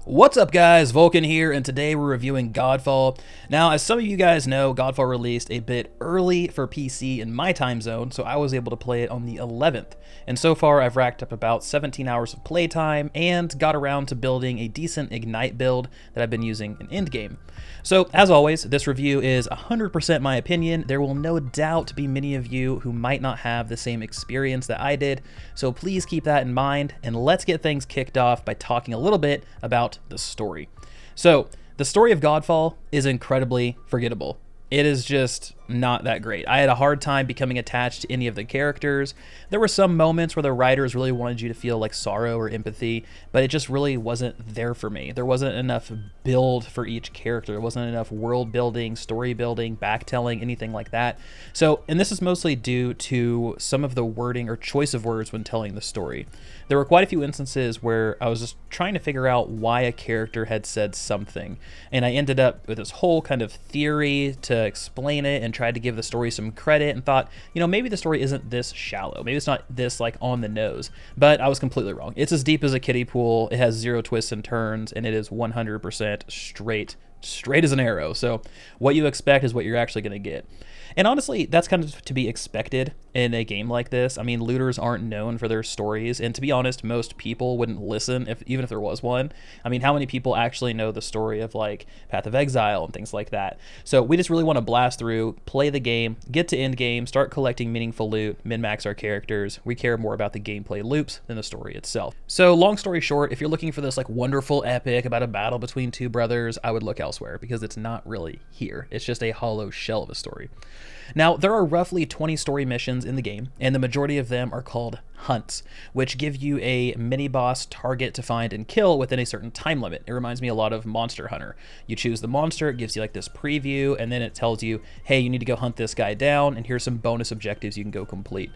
What's up guys, Vulkan here, and today we're reviewing Godfall. Now, as some of you guys know, Godfall released a bit early for PC in my time zone, so I was able to play it on the 11th. And so far, I've racked up about 17 hours of playtime and got around to building a decent Ignite build that I've been using in Endgame. So, as always, this review is 100% my opinion. There will no doubt be many of you who might not have the same experience that I did, so please keep that in mind, and let's get things kicked off by talking a little bit about the story. So, the story of Godfall is incredibly forgettable. It is just not that great. I had a hard time becoming attached to any of the characters. There were some moments where the writers really wanted you to feel like sorrow or empathy, but it just really wasn't there for me. There wasn't enough build for each character. There wasn't enough world building, story building, backtelling, anything like that. So, and this is mostly due to some of the wording or choice of words when telling the story. There were quite a few instances where I was just trying to figure out why a character had said something, and I ended up with this whole kind of theory to explain it and tried to give the story some credit and thought, you know, maybe the story isn't this shallow. Maybe it's not this like on the nose, but I was completely wrong. It's as deep as a kiddie pool. It has zero twists and turns, and it is 100% straight as an arrow. So what you expect is what you're actually going to get. And honestly, that's kind of to be expected in a game like this. I mean, looters aren't known for their stories, and to be honest, most people wouldn't listen even if there was one. I mean, how many people actually know the story of like Path of Exile and things like that? So we just really want to blast through, play the game, get to end game, start collecting meaningful loot, min-max our characters. We care more about the gameplay loops than the story itself. So long story short, if you're looking for this like wonderful epic about a battle between two brothers, I would look elsewhere because it's not really here. It's just a hollow shell of a story. Now, there are roughly 20 story missions in the game, and the majority of them are called hunts, which give you a mini-boss target to find and kill within a certain time limit. It reminds me a lot of Monster Hunter. You choose the monster, it gives you like this preview, and then it tells you, hey, you need to go hunt this guy down, and here's some bonus objectives you can go complete.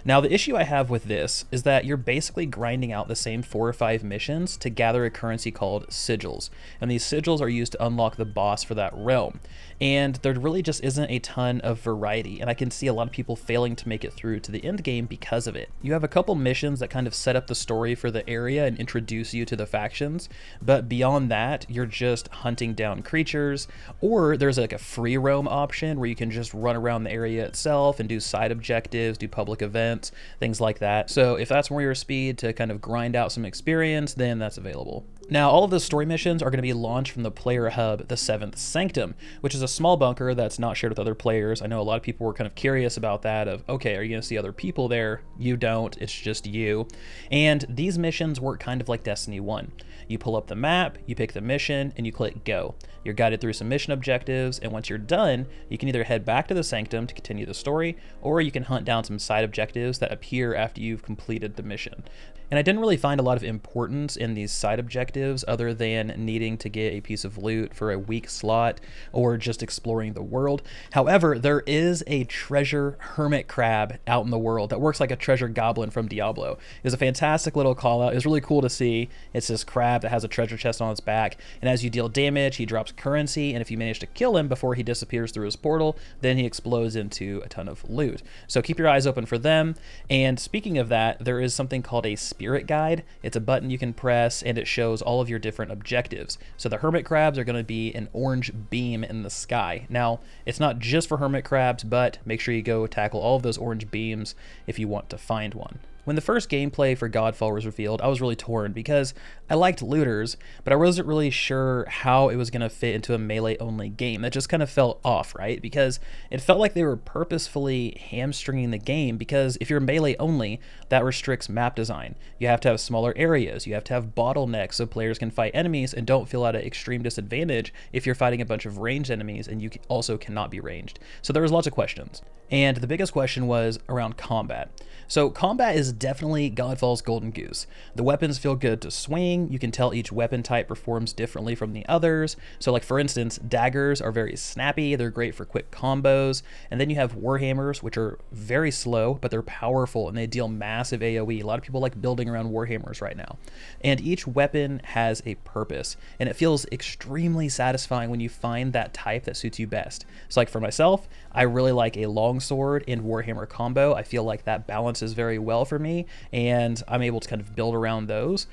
Now, the issue I have with this is that you're basically grinding out the same 4 or 5 missions to gather a currency called sigils, and these sigils are used to unlock the boss for that realm. And there really just isn't a ton of variety, and I can see a lot of people failing to make it through to the end game because of it. You have a couple missions that kind of set up the story for the area and introduce you to the factions, but beyond that, you're just hunting down creatures, or there's like a free roam option where you can just run around the area itself and do side objectives, do public events, things like that. So if that's more your speed to kind of grind out some experience, then that's available. Now, all of the story missions are going to be launched from the player hub, the 7th Sanctum, which is a small bunker that's not shared with other players. I know a lot of people were kind of curious about that of, okay, are you going to see other people there? You don't, it's just you. And these missions work kind of like Destiny 1. You pull up the map, you pick the mission, and you click go. You're guided through some mission objectives, and once you're done, you can either head back to the Sanctum to continue the story, or you can hunt down some side objectives that appear after you've completed the mission. And I didn't really find a lot of importance in these side objectives other than needing to get a piece of loot for a weak slot or just exploring the world. However, there is a treasure hermit crab out in the world that works like a treasure goblin from Diablo. It was a fantastic little call out. It was really cool to see. It's this crab that has a treasure chest on its back, and as you deal damage, he drops currency, and if you manage to kill him before he disappears through his portal, then he explodes into a ton of loot. So keep your eyes open for them. And speaking of that, there is something called a spirit guide. It's a button you can press, and it shows all of your different objectives. So the hermit crabs are going to be an orange beam in the sky. Now, it's not just for hermit crabs, but make sure you go tackle all of those orange beams if you want to find one. When the first gameplay for Godfall was revealed, I was really torn because I liked looters, but I wasn't really sure how it was going to fit into a melee-only game. That just kind of felt off, right? Because it felt like they were purposefully hamstringing the game, because if you're melee-only, that restricts map design. You have to have smaller areas, you have to have bottlenecks so players can fight enemies and don't feel at an extreme disadvantage if you're fighting a bunch of ranged enemies and you also cannot be ranged. So there was lots of questions. And the biggest question was around combat. So combat is definitely Godfall's golden goose. The weapons feel good to swing. You can tell each weapon type performs differently from the others. So like for instance, daggers are very snappy. They're great for quick combos. And then you have warhammers, which are very slow, but they're powerful and they deal massive AoE. A lot of people like building around warhammers right now. And each weapon has a purpose, and it feels extremely satisfying when you find that type that suits you best. So like for myself, I really like a longsword and warhammer combo. I feel like that balances very well for me, and I'm able to kind of build around those.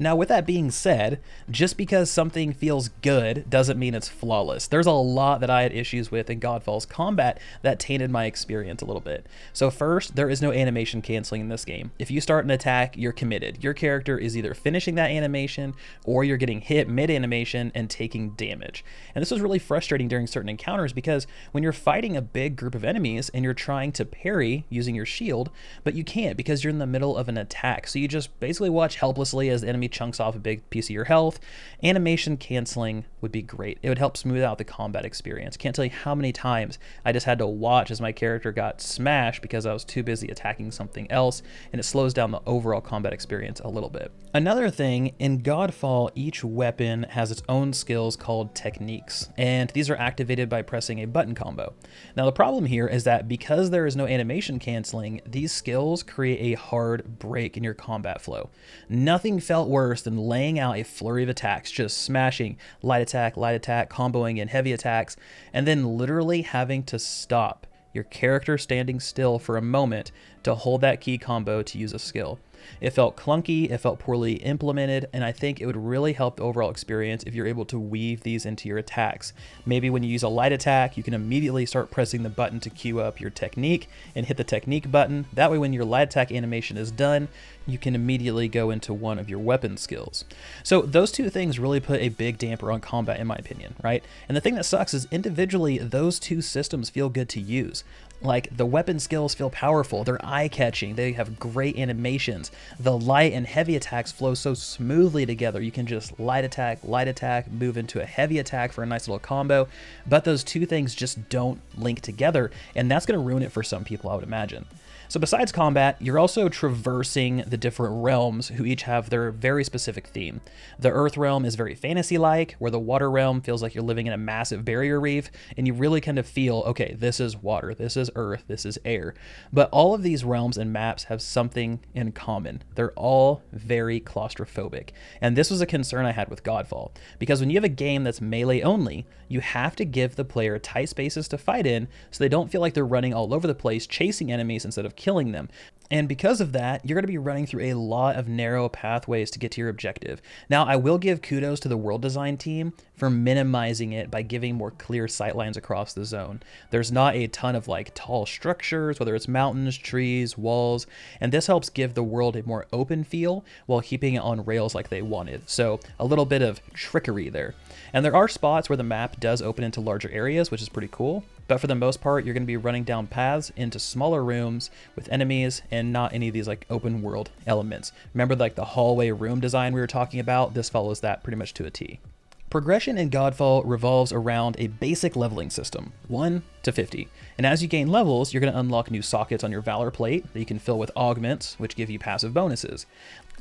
Now, with that being said, just because something feels good doesn't mean it's flawless. There's a lot that I had issues with in Godfall's combat that tainted my experience a little bit. So first, there is no animation canceling in this game. If you start an attack, you're committed. Your character is either finishing that animation or you're getting hit mid-animation and taking damage. And this was really frustrating during certain encounters because when you're fighting a big group of enemies and you're trying to parry using your shield, but you can't because you're in the middle of an attack. So you just basically watch helplessly as the enemy chunks off a big piece of your health. Animation canceling would be great. It would help smooth out the combat experience. Can't tell you how many times I just had to watch as my character got smashed because I was too busy attacking something else, and it slows down the overall combat experience a little bit. Another thing, in Godfall, each weapon has its own skills called techniques, and these are activated by pressing a button combo. Now the problem here is that because there is no animation canceling, these skills create a hard break in your combat flow. Nothing felt worse than laying out a flurry of attacks, just smashing light attack, comboing in heavy attacks, and then literally having to stop your character standing still for a moment to hold that key combo to use a skill. It felt clunky, it felt poorly implemented, and I think it would really help the overall experience if you're able to weave these into your attacks. Maybe when you use a light attack, you can immediately start pressing the button to queue up your technique and hit the technique button. That way when your light attack animation is done, you can immediately go into one of your weapon skills. So those two things really put a big damper on combat in my opinion, right? And the thing that sucks is individually those two systems feel good to use. Like the weapon skills feel powerful, they're eye-catching, they have great animations. The light and heavy attacks flow so smoothly together. You can just light attack, move into a heavy attack for a nice little combo, but those two things just don't link together, and that's gonna ruin it for some people, I would imagine. So besides combat, you're also traversing the different realms who each have their very specific theme. The Earth realm is very fantasy-like, where the water realm feels like you're living in a massive barrier reef, and you really kind of feel, okay, this is water, this is earth, this is air. But all of these realms and maps have something in common. They're all very claustrophobic. And this was a concern I had with Godfall, because when you have a game that's melee only, you have to give the player tight spaces to fight in so they don't feel like they're running all over the place chasing enemies instead of killing them. And because of that, you're going to be running through a lot of narrow pathways to get to your objective. Now, I will give kudos to the world design team for minimizing it by giving more clear sightlines across the zone. There's not a ton of like tall structures, whether it's mountains, trees, walls, and this helps give the world a more open feel while keeping it on rails like they wanted. So a little bit of trickery there. And there are spots where the map does open into larger areas, which is pretty cool. But for the most part, you're going to be running down paths into smaller rooms with enemies and not any of these like open world elements. Remember like the hallway room design we were talking about? This follows that pretty much to a T. Progression in Godfall revolves around a basic leveling system, 1 to 50. And as you gain levels, you're going to unlock new sockets on your Valor plate that you can fill with augments, which give you passive bonuses.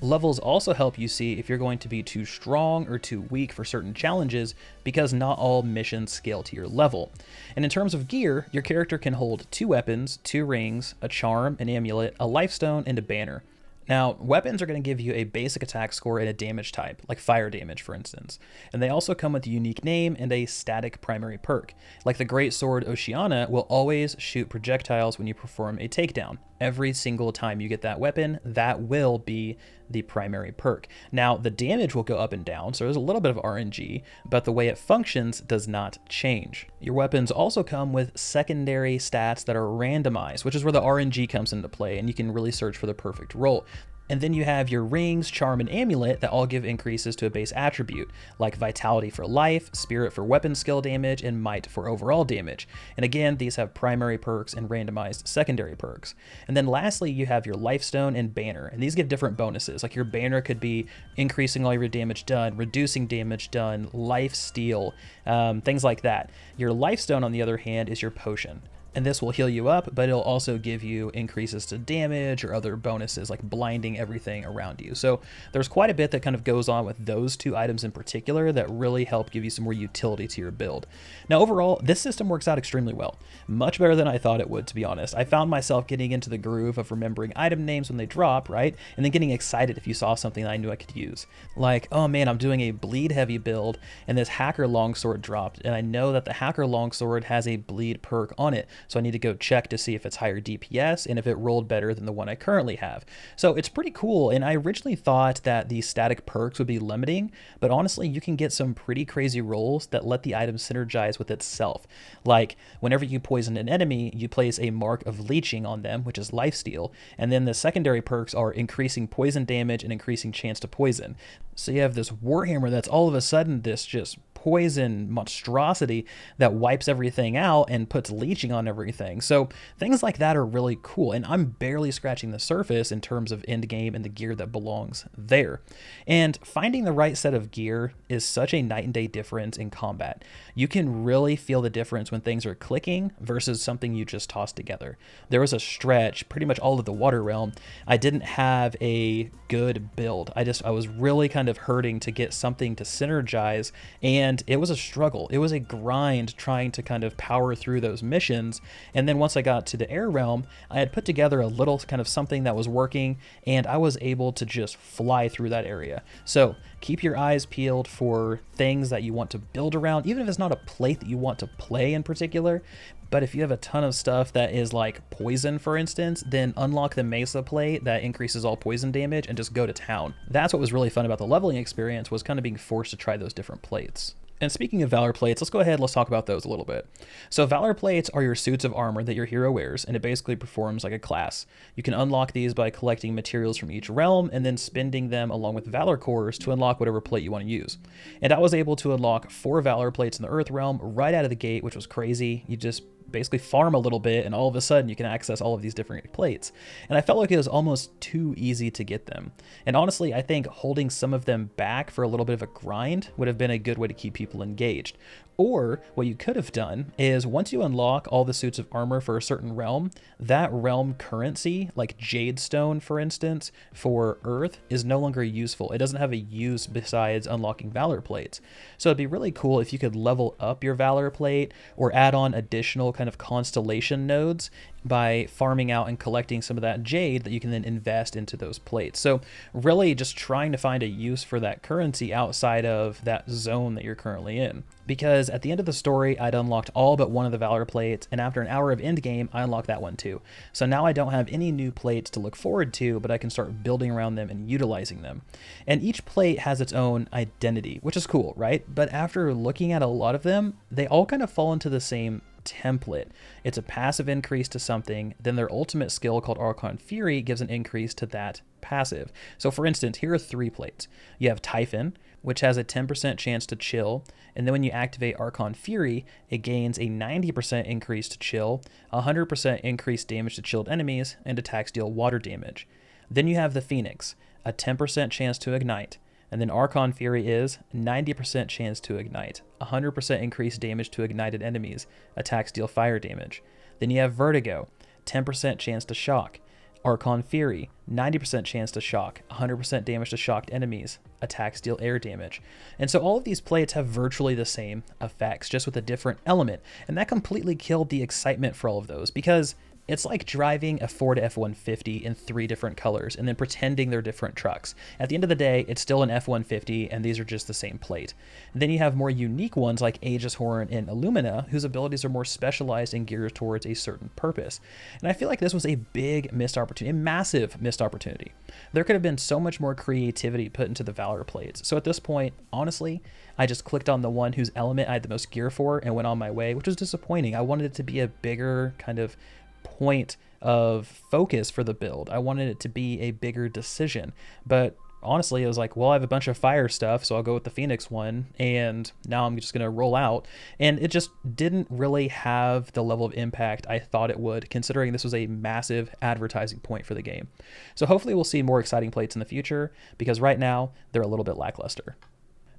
Levels also help you see if you're going to be too strong or too weak for certain challenges, because not all missions scale to your level. And in terms of gear, your character can hold 2 weapons, 2 rings, a charm, an amulet, a lifestone, and a banner. Now, weapons are going to give you a basic attack score and a damage type, like fire damage, for instance. And they also come with a unique name and a static primary perk. Like the Great Sword Oceana will always shoot projectiles when you perform a takedown. Every single time you get that weapon, that will be the primary perk. Now, the damage will go up and down, so there's a little bit of RNG, but the way it functions does not change. Your weapons also come with secondary stats that are randomized, which is where the RNG comes into play, and you can really search for the perfect roll. And then you have your rings, charm, and amulet that all give increases to a base attribute, like vitality for life, spirit for weapon skill damage, and might for overall damage. And again, these have primary perks and randomized secondary perks. And then lastly, you have your lifestone and banner, and these give different bonuses. Like your banner could be increasing all your damage done, reducing damage done, life steal, things like that. Your lifestone, on the other hand, is your potion. And this will heal you up, but it'll also give you increases to damage or other bonuses like blinding everything around you. So there's quite a bit that kind of goes on with those 2 items in particular that really help give you some more utility to your build. Now overall, this system works out extremely well. Much better than I thought it would, to be honest. I found myself getting into the groove of remembering item names when they drop, right? And then getting excited if you saw something that I knew I could use. Like, oh man, I'm doing a bleed heavy build and this hacker longsword dropped, and I know that the hacker longsword has a bleed perk on it. So I need to go check to see if it's higher DPS and if it rolled better than the one I currently have. So it's pretty cool. And I originally thought that the static perks would be limiting, but honestly, you can get some pretty crazy rolls that let the item synergize with itself. Like whenever you poison an enemy, you place a mark of leeching on them, which is lifesteal. And then the secondary perks are increasing poison damage and increasing chance to poison. So you have this Warhammer that's all of a sudden this just poison monstrosity that wipes everything out and puts leeching on everything. So things like that are really cool, and I'm barely scratching the surface in terms of endgame and the gear that belongs there. And finding the right set of gear is such a night and day difference in combat. You can really feel the difference when things are clicking versus something you just tossed together. There was a stretch, pretty much all of the water realm, I didn't have a good build. I was really kind of hurting to get something to synergize, and it was a struggle. It was a grind trying to kind of power through those missions. And then once I got to the air realm, I had put together a little kind of something that was working, and I was able to just fly through that area. So keep your eyes peeled for things that you want to build around, even if it's not a plate that you want to play in particular. But if you have a ton of stuff that is like poison, for instance, then unlock the Mesa plate that increases all poison damage and just go to town. That's what was really fun about the leveling experience, was kind of being forced to try those different plates. And speaking of Valor Plates, let's go ahead and let's talk about those a little bit. So Valor Plates are your suits of armor that your hero wears, and it basically performs like a class. You can unlock these by collecting materials from each realm and then spending them along with Valor cores to unlock whatever plate you want to use. And I was able to unlock 4 Valor Plates in the Earth realm right out of the gate, which was crazy. You just basically farm a little bit and all of a sudden you can access all of these different plates. And I felt like it was almost too easy to get them. And honestly, I think holding some of them back for a little bit of a grind would have been a good way to keep people engaged. Or what you could have done is once you unlock all the suits of armor for a certain realm, that realm currency, like Jade Stone, for instance, for Earth, is no longer useful. It doesn't have a use besides unlocking Valor Plates. So it'd be really cool if you could level up your Valor Plate or add on additional kind of constellation nodes by farming out and collecting some of that jade that you can then invest into those plates. So really just trying to find a use for that currency outside of that zone that you're currently in. Because at the end of the story, I'd unlocked all but one of the Valor plates, and after an hour of endgame, I unlocked that one too. So now I don't have any new plates to look forward to, but I can start building around them and utilizing them. And each plate has its own identity, which is cool, right? But after looking at a lot of them, they all kind of fall into the same template. It's a passive increase to something, then their ultimate skill called Archon Fury gives an increase to that passive. So for instance, here are 3 plates. You have Typhon, which has a 10% chance to chill, and then when you activate Archon Fury, it gains a 90% increase to chill, 100% increased damage to chilled enemies, and attacks deal water damage. Then you have the Phoenix, a 10% chance to ignite, and then Archon Fury is 90% chance to ignite, 100% increased damage to ignited enemies, attacks deal fire damage. Then you have Vertigo, 10% chance to shock. Archon Fury, 90% chance to shock, 100% damage to shocked enemies, attacks deal air damage. And so all of these plates have virtually the same effects, just with a different element. And that completely killed the excitement for all of those, because it's like driving a Ford F-150 in 3 different colors and then pretending they're different trucks. At the end of the day, it's still an F-150 and these are just the same plate. And then you have more unique ones like Aegis Horn and Illumina, whose abilities are more specialized and geared towards a certain purpose. And I feel like this was a big missed opportunity, a massive missed opportunity. There could have been so much more creativity put into the Valor plates. So at this point, honestly, I just clicked on the one whose element I had the most gear for and went on my way, which was disappointing. I wanted it to be a bigger kind of point of focus for the build. I wanted it to be a bigger decision, but honestly, it was like, well, I have a bunch of fire stuff, so I'll go with the Phoenix one, and now I'm just going to roll out. And it just didn't really have the level of impact I thought it would, considering this was a massive advertising point for the game. So hopefully we'll see more exciting plates in the future, because right now they're a little bit lackluster.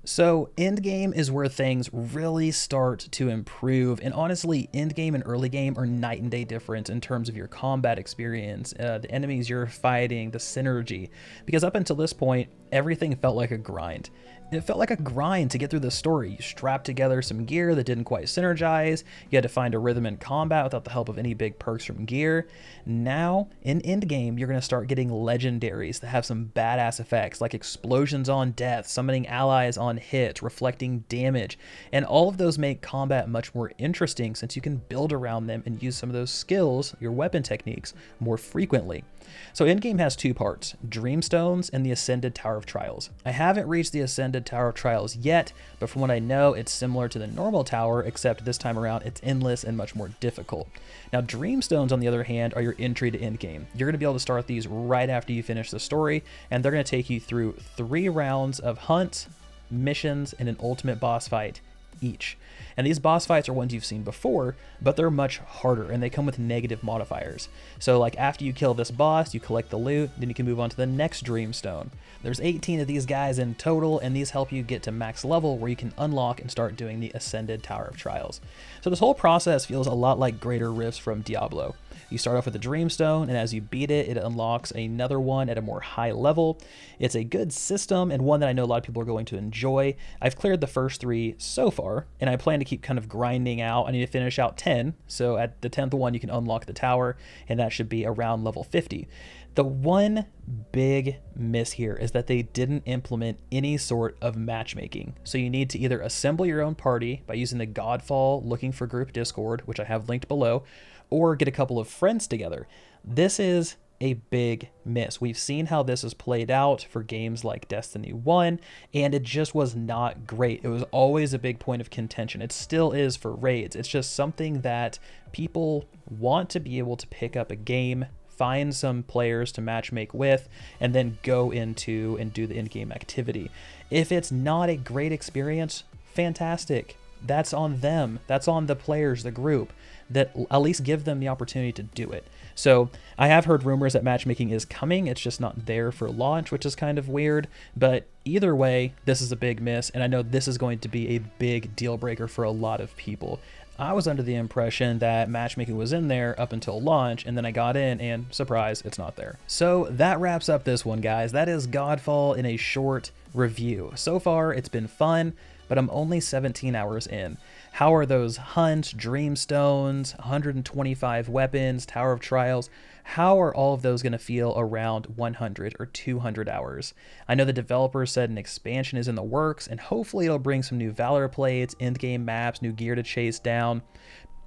So endgame is where things really start to improve, and honestly, endgame and early game are night and day different in terms of your combat experience, the enemies you're fighting, the synergy, because up until this point, everything felt like a grind. It felt like a grind to get through the story. You strapped together some gear that didn't quite synergize, you had to find a rhythm in combat without the help of any big perks from gear. Now, in endgame, you're going to start getting legendaries that have some badass effects, like explosions on death, summoning allies on on hit, reflecting damage, and all of those make combat much more interesting since you can build around them and use some of those skills, your weapon techniques, more frequently. So Endgame has two parts, Dreamstones and the Ascended Tower of Trials. I haven't reached the Ascended Tower of Trials yet, but from what I know, it's similar to the normal tower, except this time around it's endless and much more difficult. Now Dreamstones, on the other hand, are your entry to Endgame. You're going to be able to start these right after you finish the story, and they're going to take you through 3 rounds of hunts, missions, and an ultimate boss fight each. And these boss fights are ones you've seen before, but they're much harder and they come with negative modifiers. So like after you kill this boss, you collect the loot, then you can move on to the next Dreamstone. There's 18 of these guys in total, and these help you get to max level where you can unlock and start doing the Ascended Tower of Trials. So this whole process feels a lot like Greater Rifts from Diablo. You start off with a Dreamstone, and as you beat it, it unlocks another one at a more high level. It's a good system and one that I know a lot of people are going to enjoy. I've cleared the first 3 so far, and I plan to keep kind of grinding out. I need to finish out 10, so at the 10th one you can unlock the tower, and that should be around level 50. The one big miss here is that they didn't implement any sort of matchmaking. So you need to either assemble your own party by using the Godfall Looking for Group Discord, which I have linked below, or get a couple of friends together. This is a big miss. We've seen how this is played out for games like Destiny 1, and it just was not great. It was always a big point of contention. It still is for raids. It's just something that people want to be able to pick up a game, find some players to matchmake with, and then go into and do the in-game activity. If it's not a great experience, fantastic. That's on them. That's on the players, the group, that at least give them the opportunity to do it. So I have heard rumors that matchmaking is coming. It's just not there for launch, which is kind of weird. But either way, this is a big miss, and I know this is going to be a big deal breaker for a lot of people. I was under the impression that matchmaking was in there up until launch, and then I got in and surprise, it's not there. So that wraps up this one, guys. That is Godfall in a short review. So far, it's been fun, but I'm only 17 hours in. How are those hunts, Dreamstones, 125 weapons, Tower of Trials, how are all of those going to feel around 100 or 200 hours? I know the developers said an expansion is in the works, and hopefully it'll bring some new Valor plates, endgame maps, new gear to chase down,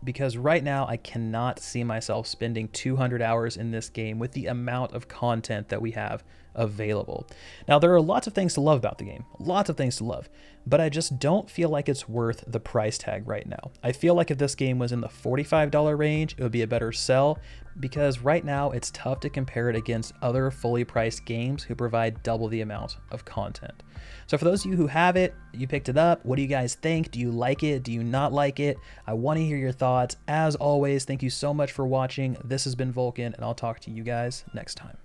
because right now I cannot see myself spending 200 hours in this game with the amount of content that we have available. Now, there are lots of things to love about the game, lots of things to love, but I just don't feel like it's worth the price tag right now. I feel like if this game was in the $45 range, it would be a better sell, because right now it's tough to compare it against other fully priced games who provide double the amount of content. So for those of you who have it, you picked it up, what do you guys think? Do you like it? Do you not like it? I want to hear your thoughts. As always, thank you so much for watching. This has been Vulkan, and I'll talk to you guys next time.